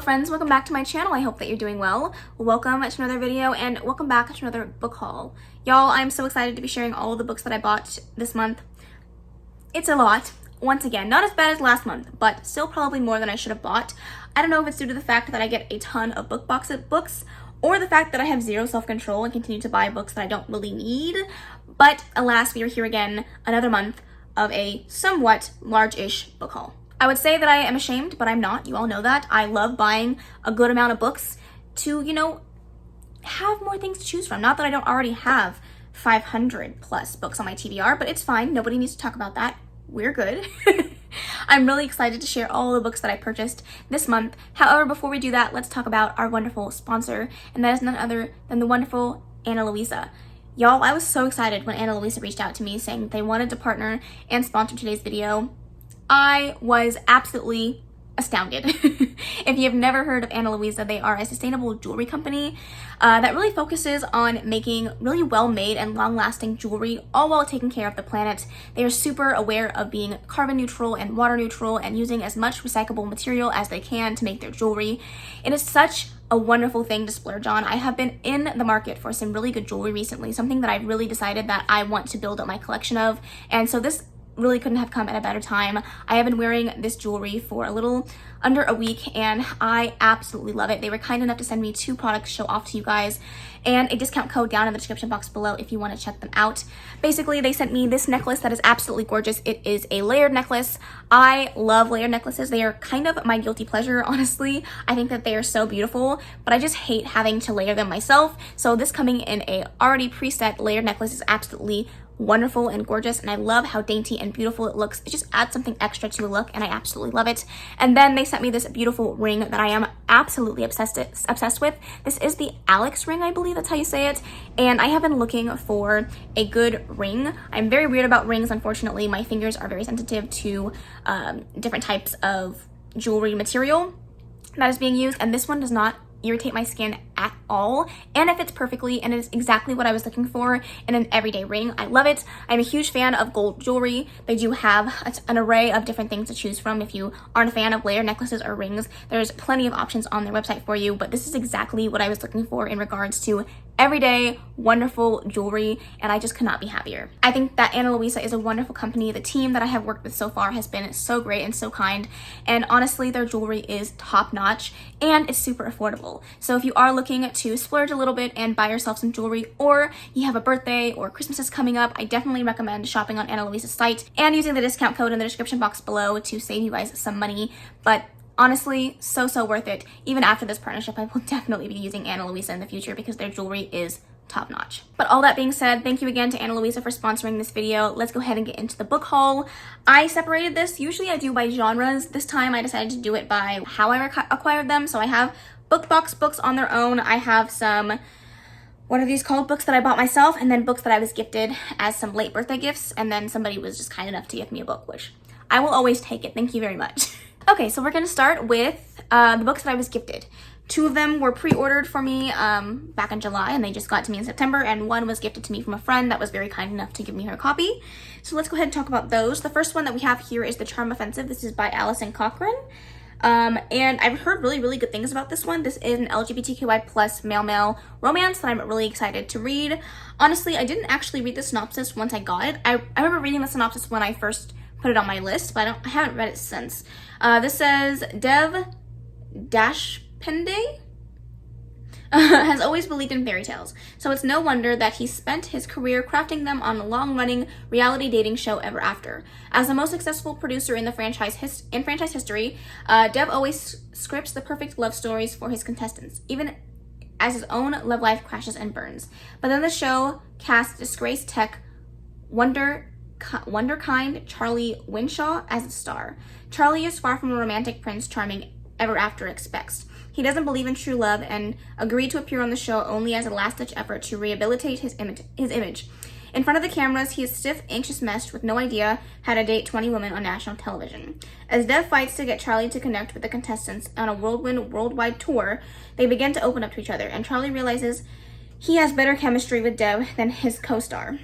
friends, welcome back to my channel. I hope that you're doing well. Welcome to another video and welcome back to another book haul. Y'all, I'm so excited to be sharing all of the books that I bought this month. It's a lot. Once again, not as bad as last month, but still probably more than I should have bought. I don't know if it's due to the fact that I get a ton of books or the fact that I have zero self-control and continue to buy books that I don't really need. But alas, we are here again, another month of a somewhat large-ish book haul. I would say that I am ashamed, but I'm not. You all know that. I love buying a good amount of books to, have more things to choose from. Not that I don't already have 500 plus books on my TBR, but it's fine. Nobody needs to talk about that. We're good. I'm really excited to share all the books that I purchased this month. However, before we do that, let's talk about our wonderful sponsor, and that is none other than the wonderful Ana Luisa. Y'all, I was so excited when Ana Luisa reached out to me saying that they wanted to partner and sponsor today's video. I was absolutely astounded. If you have never heard of Ana Luisa, they are a sustainable jewelry company that really focuses on making really well-made and long-lasting jewelry, all while taking care of the planet. They are super aware of being carbon neutral and water neutral and using as much recyclable material as they can to make their jewelry. It is such a wonderful thing to splurge on. I have been in the market for some really good jewelry recently, something that I've really decided that I want to build up my collection of, and so this really couldn't have come at a better time. I have been wearing this jewelry for a little under a week and I absolutely love it. They were kind enough to send me 2 products to show off to you guys and a discount code down in the description box below if you want to check them out. Basically, they sent me this necklace that is absolutely gorgeous. It is a layered necklace. I love layered necklaces. They are kind of my guilty pleasure, honestly. I think that they are so beautiful, but I just hate having to layer them myself. So this coming in a already preset layered necklace is absolutely wonderful and gorgeous, and I love how dainty and beautiful it looks. It just adds something extra to a look and I absolutely love it. And then they sent me this beautiful ring that I am absolutely obsessed with. This is the Alex ring, I believe that's how you say it, and I have been looking for a good ring. I'm very weird about rings, unfortunately. My fingers are very sensitive to different types of jewelry material that is being used, and this one does not irritate my skin at all, and it fits perfectly, and it is exactly what I was looking for in an everyday ring. I love it. I'm a huge fan of gold jewelry. They do have an array of different things to choose from. If you aren't a fan of layered necklaces or rings, there's plenty of options on their website for you, but this is exactly what I was looking for in regards to everyday wonderful jewelry, and I just could not be happier. I think that Ana Luisa is a wonderful company. The team that I have worked with so far has been so great and so kind, and honestly their jewelry is top notch and it's super affordable. So if you are looking to splurge a little bit and buy yourself some jewelry, or you have a birthday or Christmas is coming up, I definitely recommend shopping on Ana Luisa's site and using the discount code in the description box below to save you guys some money. But honestly, so worth it. Even after this partnership, I will definitely be using Ana Luisa in the future because their jewelry is top notch. But all that being said, thank you again to Ana Luisa for sponsoring this video. Let's go ahead and get into the book haul. I separated this. Usually I do by genres. This time I decided to do it by how I acquired them. So I have book box books on their own. I have some, what are these called? Books that I bought myself, and then books that I was gifted as some late birthday gifts. And then somebody was just kind enough to give me a book, which I will always take it. Thank you very much. Okay, so we're gonna start with the books that I was gifted. 2 of them were pre-ordered for me back in July, and they just got to me in September, and 1 was gifted to me from a friend that was very kind enough to give me her copy. So let's go ahead and talk about those. The first one that we have here is The Charm Offensive. This is by Alison Cochrane. And I've heard really good things about this one. This is an LGBTQI plus male romance that I'm really excited to read. Honestly, I didn't actually read the synopsis once I got it. I remember reading the synopsis when I first put it on my list, but I haven't read it since. This says Dev Deshpande has always believed in fairy tales, so it's no wonder that he spent his career crafting them on a long-running reality dating show Ever After. As the most successful producer in the franchise history, Dev always scripts the perfect love stories for his contestants, even as his own love life crashes and burns. But then the show casts disgraced tech wonderkind Charlie Winshaw as its star. Charlie is far from a romantic Prince Charming Ever After expects. He doesn't believe in true love and agreed to appear on the show only as a last-ditch effort to rehabilitate his image. In front of the cameras, he is stiff, anxious mess with no idea how to date 20 women on national television. As Dev fights to get Charlie to connect with the contestants on a whirlwind worldwide tour, they begin to open up to each other, and Charlie realizes he has better chemistry with Dev than his co-stars.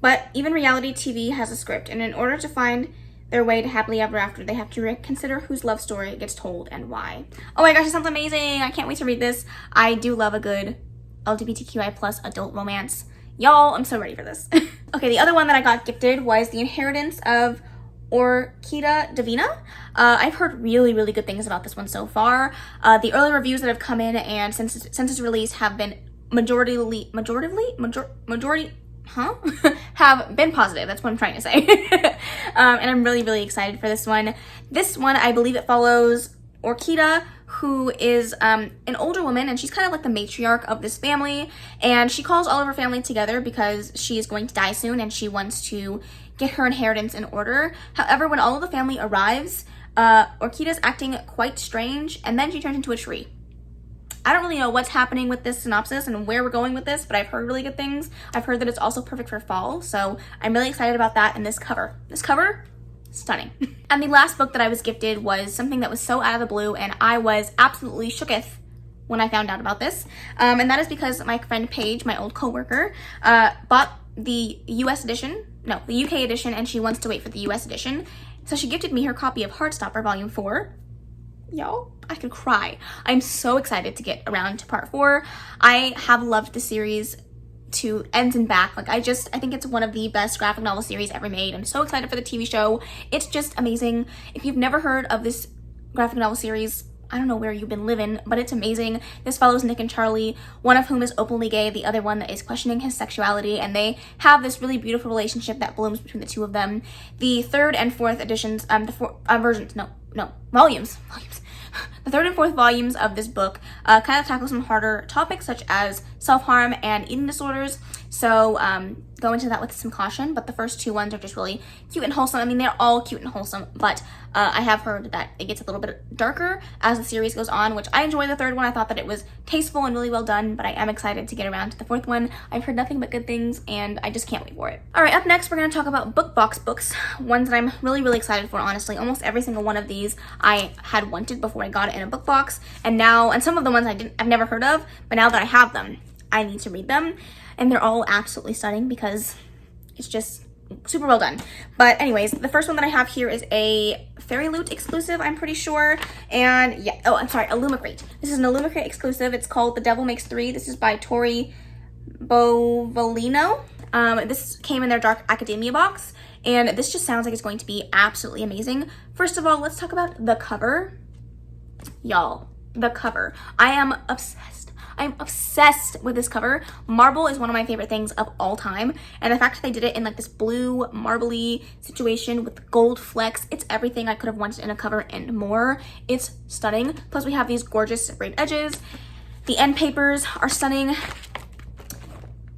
But even reality TV has a script, and in order to find their way to happily ever after, they have to reconsider whose love story gets told and why. Oh my gosh, it sounds amazing. I can't wait to read this. I do love a good LGBTQI plus adult romance. Y'all, I'm so ready for this. Okay, the other one that I got gifted was The Inheritance of Orchida Divina. I've heard really, really good things about this one so far. The early reviews that have come in and since its release have been majority have been positive. That's what I'm trying to say. And I'm really, really excited for this one. This one, I believe it follows Orchida, who is an older woman, and she's kind of like the matriarch of this family, and she calls all of her family together because she is going to die soon and she wants to get her inheritance in order. However, when all of the family arrives, Orchida's acting quite strange, and then she turns into a tree. I don't really know what's happening with this synopsis and where we're going with this, but I've heard really good things. I've heard that it's also perfect for fall, so I'm really excited about that. And this cover, stunning. And the last book that I was gifted was something that was so out of the blue, and I was absolutely shooketh when I found out about this. And that is because my friend Paige, my old coworker, bought the the UK edition, and she wants to wait for the US edition. So she gifted me her copy of Heartstopper Volume 4. Y'all, I could cry. I'm so excited to get around to part 4. I have loved the series to ends and back. Like, I think it's one of the best graphic novel series ever made. I'm so excited for the TV show. It's just amazing. If you've never heard of this graphic novel series, I don't know where you've been living, but it's amazing. This follows Nick and Charlie, one of whom is openly gay, the other one is questioning his sexuality, and they have this really beautiful relationship that blooms between the two of them. The third and fourth editions, volumes. The third and fourth volumes of this book kind of tackle some harder topics such as self-harm and eating disorders. So go into that with some caution, but the first two ones are just really cute and wholesome. I mean, they're all cute and wholesome, but I have heard that it gets a little bit darker as the series goes on, which I enjoy the third one. I thought that it was tasteful and really well done, but I am excited to get around to the fourth one. I've heard nothing but good things, and I just can't wait for it. All right, up next, we're going to talk about book box books, ones that I'm really, really excited for, honestly. Almost every single one of these I had wanted before I got it in a book box, and some of the ones I've never heard of, but now that I have them, I need to read them. And they're all absolutely stunning because it's just super well done. But anyways, the first one that I have here is a Fairy Loot exclusive, I'm pretty sure. And yeah, oh, I'm sorry, Owlcrate. This is an Owlcrate exclusive. It's called The Devil Makes Three. This is by Tori Bovalino. This came in their Dark Academia box, and this just sounds like it's going to be absolutely amazing. First of all, let's talk about the cover. Y'all, the cover. I'm obsessed with this cover. Marble is one of my favorite things of all time, and the fact that they did it in like this blue marbly situation with gold flecks, it's everything I could have wanted in a cover and more. It's stunning. Plus we have these gorgeous sprayed edges. The end papers are stunning.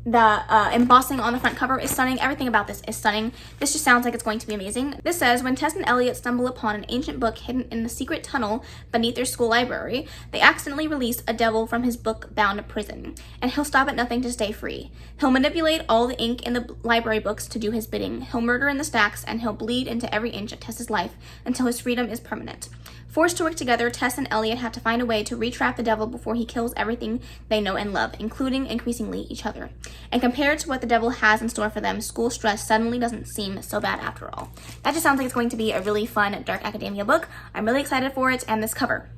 The embossing on the front cover is stunning. Everything about this is stunning. This just sounds like it's going to be amazing. This says, when Tess and Elliot stumble upon an ancient book hidden in the secret tunnel beneath their school library, they accidentally release a devil from his book-bound prison, and he'll stop at nothing to stay free. He'll manipulate all the ink in the library books to do his bidding. He'll murder in the stacks, and he'll bleed into every inch of Tess's life until his freedom is permanent. Forced to work together, Tess and Elliot have to find a way to retrap the devil before he kills everything they know and love, including, increasingly, each other. And compared to what the devil has in store for them, school stress suddenly doesn't seem so bad after all. That just sounds like it's going to be a really fun Dark Academia book. I'm really excited for it, and this cover,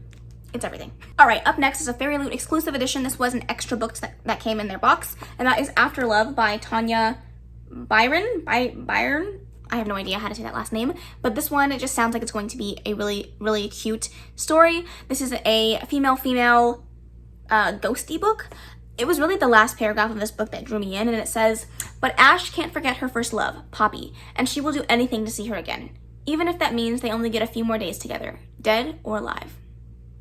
it's everything. All right, up next is a Fairy Loot exclusive edition. This was an extra book that came in their box, and that is After Love by Tanya Byron. I have no idea how to say that last name, but this one, it just sounds like it's going to be a really, really cute story. This is a female ghosty book. It was really the last paragraph of this book that drew me in, and it says, but Ash can't forget her first love, Poppy, and she will do anything to see her again, even if that means they only get a few more days together, dead or alive.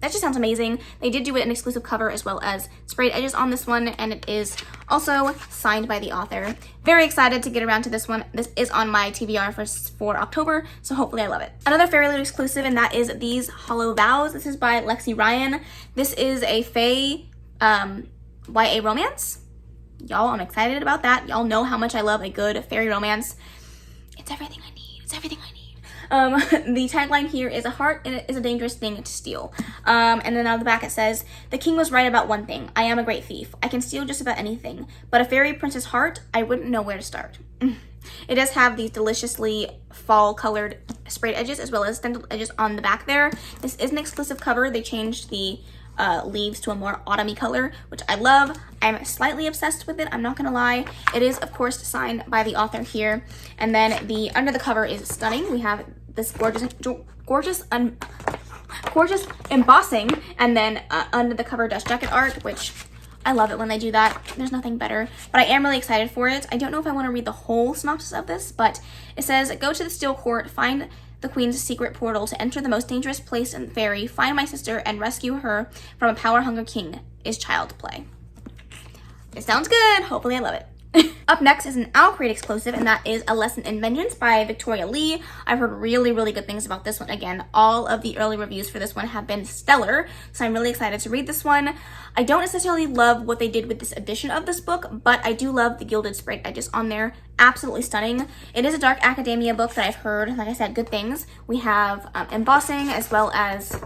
That just sounds amazing. They did do an exclusive cover as well as sprayed edges on this one, and it is also signed by the author. Very excited to get around to this one. This is on my TBR for October, so hopefully I love it. Another Fairy Loot exclusive, and that is These Hollow Vows. This is by Lexi Ryan. This is a fae YA romance. Y'all, I'm excited about that. Y'all know how much I love a good fairy romance. It's everything I need. It's everything I need. The tagline here is, a heart is a dangerous thing to steal. And then on the back it says, the king was right about one thing. I am a great thief. I can steal just about anything. But a fairy prince's heart, I wouldn't know where to start. It does have these deliciously fall-colored sprayed edges as well as stenciled edges on the back there. This is an exclusive cover. They changed the leaves to a more autumny color, which I love. I'm slightly obsessed with it, I'm not gonna lie. It is, of course, signed by the author here. And then the under the cover is stunning. We have this gorgeous embossing, and then under the cover dust jacket art, which I love it when they do that. There's nothing better, but I am really excited for it. I don't know if I want to read the whole synopsis of this, but it says, go to the Steel Court, find the Queen's secret portal to enter the most dangerous place in the fairy, find my sister, and rescue her from a power-hungry king. Is child play. It sounds good. Hopefully I love it. Up next is an Owlcrate Explosive, and that is A Lesson in Vengeance by Victoria Lee. I've heard really, really good things about this one. Again, all of the early reviews for this one have been stellar, so I'm really excited to read this one. I don't necessarily love what they did with this edition of this book, but I do love the gilded sprayed edges on there. Absolutely stunning. It is a dark academia book that I've heard, like I said, good things. We have embossing as well as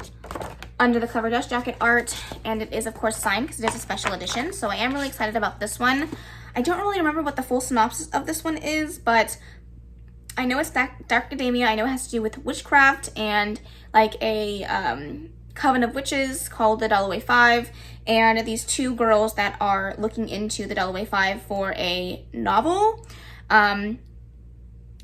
under the cover dust jacket art, and it is, of course, signed because it is a special edition, so I am really excited about this one. I don't really remember what the full synopsis of this one is, but I know it's dark academia. I know it has to do with witchcraft and like a coven of witches called the Dalloway Five, and these two girls that are looking into the Dalloway Five for a novel.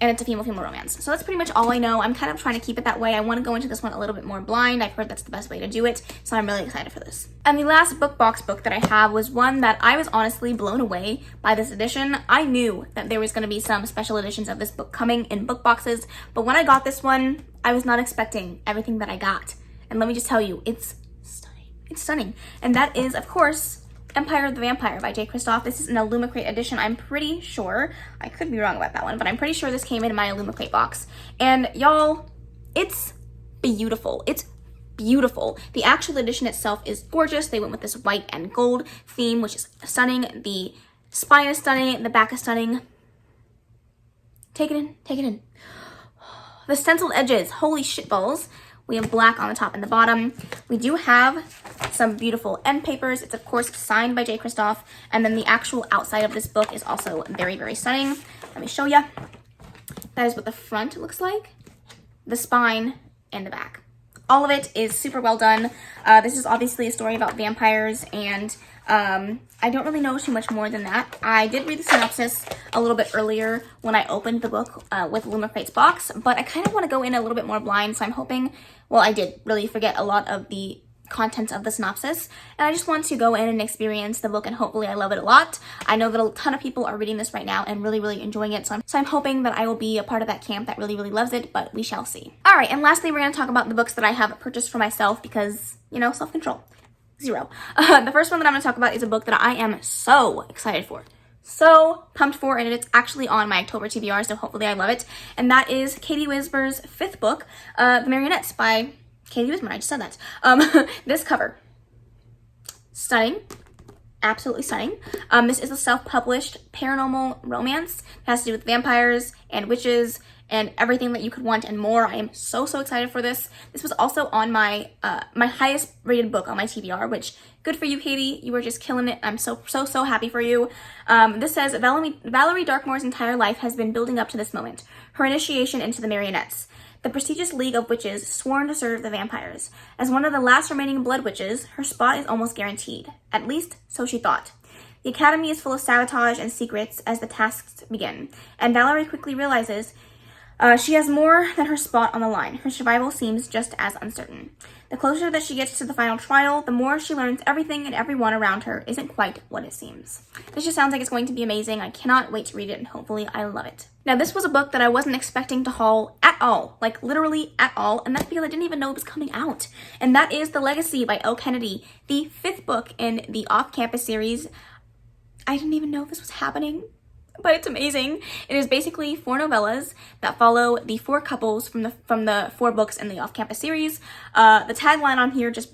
And it's a female romance. So that's pretty much all I know. I'm kind of trying to keep it that way. I want to go into this one a little bit more blind. I've heard that's the best way to do it, so I'm really excited for this. And the last book box book that I have was one that I was honestly blown away by this edition. I knew that there was going to be some special editions of this book coming in book boxes, but when I got this one, I was not expecting everything that I got. And let me just tell you, it's stunning. It's stunning. And that is, of course, Empire of the Vampire by J. Kristoff. This is an Owlcrate edition. I'm pretty sure, I could be wrong about that one, but I'm pretty sure this came in my Owlcrate box. And y'all, it's beautiful. It's beautiful. The actual edition itself is gorgeous. They went with this white and gold theme, which is stunning. The spine is stunning. The back is stunning. Take it in. Take it in. The stenciled edges. Holy shitballs. We have black on the top and the bottom. We do have some beautiful end papers. It's, of course, signed by J. Kristoff. And then the actual outside of this book is also very, very stunning. Let me show you. That is what the front looks like, the spine, and the back. All of it is super well done. This is obviously a story about vampires, and I don't really know too much more than that. I did read the synopsis a little bit earlier when I opened the book with Owlcrate's box, but I kind of want to go in a little bit more blind, so I'm hoping, well, I did really forget a lot of the contents of the synopsis, and I just want to go in and experience the book, and hopefully I love it a lot. I know that a ton of people are reading this right now and really, really enjoying it, so I'm hoping that I will be a part of that camp that really, really loves it, but we shall see. All right, and lastly, we're going to talk about the books that I have purchased for myself because, you know, self-control. Zero. The first one that I'm going to talk about is a book that I am so excited for. So pumped for, and it's actually on my October TBR, so hopefully I love it. And that is Katie Wismer's fifth book, The Marionettes by Katie Wismer. I just said that. This cover. Stunning. Absolutely stunning. This is a self-published paranormal romance. It has to do with vampires and witches and everything that you could want and more. I am so, so excited for this. This was also on my my highest rated book on my TBR, which, good for you, Katie. You were just killing it. I'm so, so, so happy for you. This says, Valerie Darkmoor's entire life has been building up to this moment, her initiation into the Marionettes, the prestigious League of Witches sworn to serve the vampires. As one of the last remaining blood witches, her spot is almost guaranteed. At least, so she thought. The academy is full of sabotage and secrets as the tasks begin, and Valerie quickly realizes she has more than her spot on the line. Her survival seems just as uncertain. The closer that she gets to the final trial, the more she learns everything and everyone around her isn't quite what it seems. This just sounds like it's going to be amazing. I cannot wait to read it, and hopefully I love it. Now, this was a book that I wasn't expecting to haul at all, like literally at all, and that's because I didn't even know it was coming out. And that is The Legacy by O. Kennedy, the fifth book in the Off-Campus series. I didn't even know this was happening, but it's amazing. It is basically 4 novellas that follow the 4 couples from the 4 books in the Off-Campus series. The tagline on here just...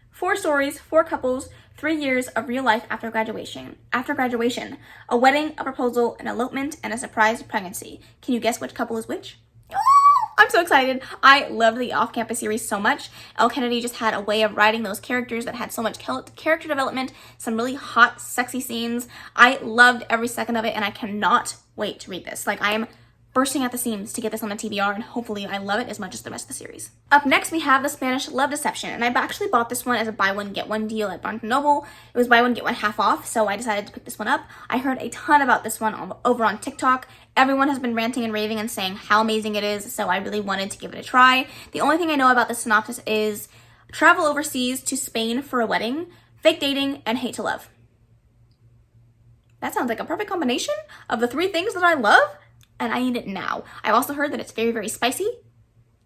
4 stories, 4 couples, 3 years of real life after graduation. After graduation, a wedding, a proposal, an elopement, and a surprise pregnancy. Can you guess which couple is which? I'm so excited. I loved the Off-Campus series so much. L. Kennedy just had a way of writing those characters that had so much character development, some really hot, sexy scenes. I loved every second of it, and I cannot wait to read this. Like, I am bursting at the seams to get this on the TBR, and hopefully I love it as much as the rest of the series. Up next, we have The Spanish Love Deception, and I've actually bought this one as a buy one, get one deal at Barnes & Noble. It was buy one, get one half off, so I decided to pick this one up. I heard a ton about this one over on TikTok. Everyone has been ranting and raving and saying how amazing it is, so I really wanted to give it a try. The only thing I know about the synopsis is travel overseas to Spain for a wedding, fake dating, and hate to love. That sounds like a perfect combination of the 3 things that I love, and I need it now. I've also heard that it's very, very spicy,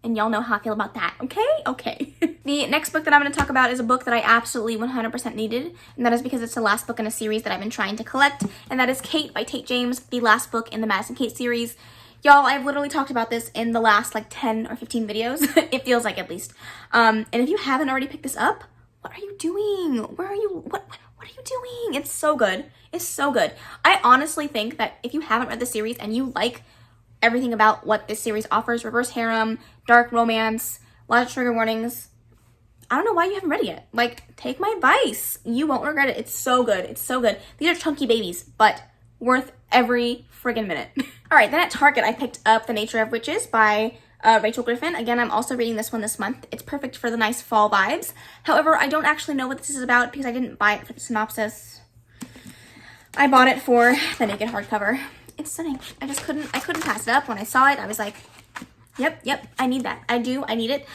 and y'all know how I feel about that, okay? Okay. The next book that I'm going to talk about is a book that I absolutely 100% needed, and that is because it's the last book in a series that I've been trying to collect, and that is Kate by Tate James, the last book in the Madison Kate series. Y'all, I've literally talked about this in the last like 10 or 15 videos. It feels like, at least. And if you haven't already picked this up, what are you doing? Where are you? What are you doing? It's so good. It's so good. I honestly think that if you haven't read the series and you like everything about what this series offers, reverse harem, dark romance, a lot of trigger warnings, I don't know why you haven't read it yet. Like, take my advice. You won't regret it. It's so good. It's so good. These are chunky babies, but worth every friggin' minute. All right, then at Target, I picked up The Nature of Witches by Rachel Griffin. Again, I'm also reading this one this month. It's perfect for the nice fall vibes. However, I don't actually know what this is about because I didn't buy it for the synopsis. I bought it for the naked hardcover. It's stunning. I couldn't pass it up. When I saw it, I was like, yep, I need that. I need it.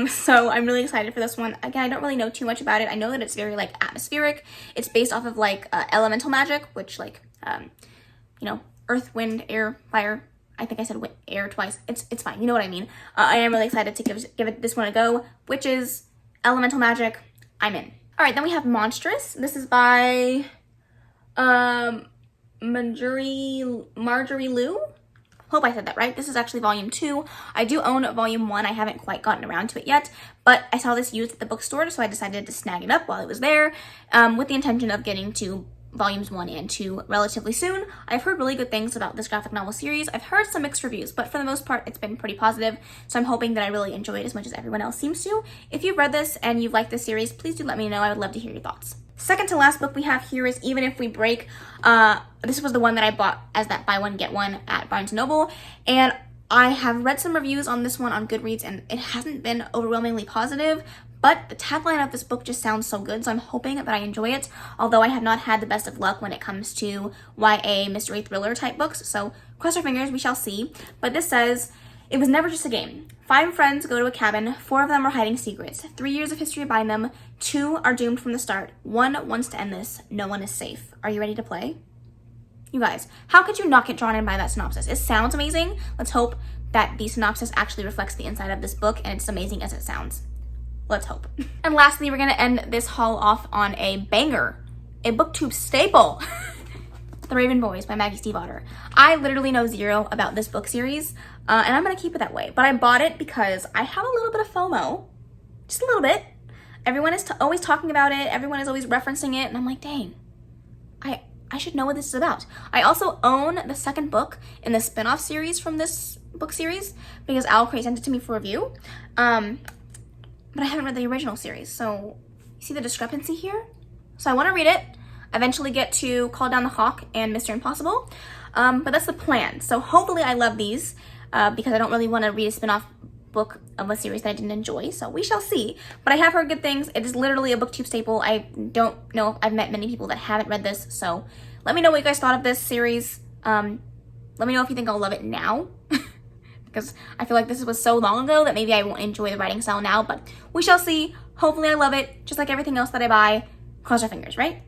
So I'm really excited for this one. Again, I don't really know too much about it. I know that it's very like atmospheric. It's based off of like elemental magic, which like, you know, earth, wind, air, fire. I think I said air twice. It's fine. You know what I mean. I am really excited to give it this one a go. Witches, elemental magic, I'm in. All right, then we have Monstrous. This is by Marjorie Liu. Hope I said that right. This is actually volume 2. I do own volume 1. I haven't quite gotten around to it yet, but I saw this used at the bookstore, so I decided to snag it up while it was there, with the intention of getting to volumes 1 and 2 relatively soon. I've heard really good things about this graphic novel series. I've heard some mixed reviews, but for the most part, it's been pretty positive, so I'm hoping that I really enjoy it as much as everyone else seems to. If you've read this and you've liked this series, please do let me know. I would love to hear your thoughts. Second to last book we have here is Even If We Break. This was the one that I bought as that buy one, get one at Barnes & Noble, and I have read some reviews on this one on Goodreads, and it hasn't been overwhelmingly positive, but the tagline of this book just sounds so good, so I'm hoping that I enjoy it, although I have not had the best of luck when it comes to YA mystery thriller type books, so cross our fingers, we shall see. But this says, it was never just a game. 5 friends go to a cabin, 4 of them are hiding secrets, 3 years of history bind them, 2 are doomed from the start, 1 wants to end this, no one is safe. Are you ready to play? You guys, how could you not get drawn in by that synopsis? It sounds amazing. Let's hope that the synopsis actually reflects the inside of this book and it's amazing as it sounds. Let's hope. And lastly, we're gonna end this haul off on a banger, a booktube staple. The Raven Boys by Maggie Stiefvater. I literally know zero about this book series, and I'm gonna keep it that way. But I bought it because I have a little bit of FOMO, just a little bit. Everyone is always talking about it. Everyone is always referencing it, and I'm like, dang, I should know what this is about. I also own the second book in the spin-off series from this book series because Owlcrate sent it to me for review. But I haven't read the original series, so you see the discrepancy here? So I want to read it, eventually get to Call Down the Hawk and Mr. Impossible, but that's the plan. So hopefully I love these because I don't really want to read a spin-off book of a series that I didn't enjoy, so we shall see. But I have heard good things. It is literally a booktube staple. I don't know if I've met many people that haven't read this, so let me know what you guys thought of this series. Let me know if you think I'll love it now. Because I feel like this was so long ago that maybe I won't enjoy the writing style now, but we shall see. Hopefully I love it, just like everything else that I buy. Cross our fingers, right?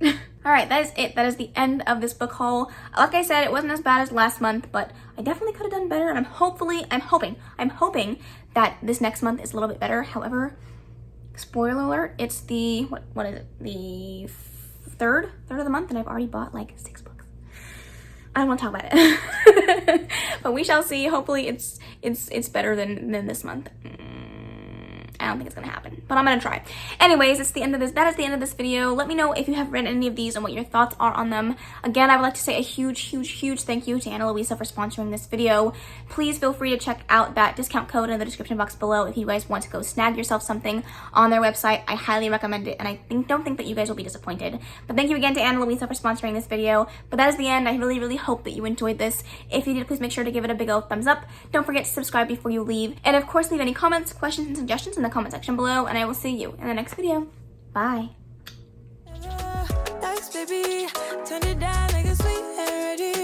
All right, that is it. That is the end of this book haul. Like I said, it wasn't as bad as last month, but I definitely could have done better, and I'm hoping that this next month is a little bit better. However, spoiler alert, it's the, what is it? The third of the month, and I've already bought like 6 books. I don't want to talk about it. But we shall see. Hopefully it's better than this month. don't think it's gonna happen, but I'm gonna try. Anyways, that is the end of this video. Let me know if you have read any of these and what your thoughts are on them. Again, I would like to say a huge thank you to Ana Luisa for sponsoring this video. Please feel free to check out that discount code in the description box below if you guys want to go snag yourself something on their website. I highly recommend it, and I don't think that you guys will be disappointed. But thank you again to Ana Luisa for sponsoring this video. But that is the end. I really hope that you enjoyed this. If you did, please make sure to give it a big old thumbs up. Don't forget to subscribe before you leave. And of course, leave any comments, questions, and suggestions in the comment section below, and I will see you in the next video. Bye. Baby, turn it down like a sweet already.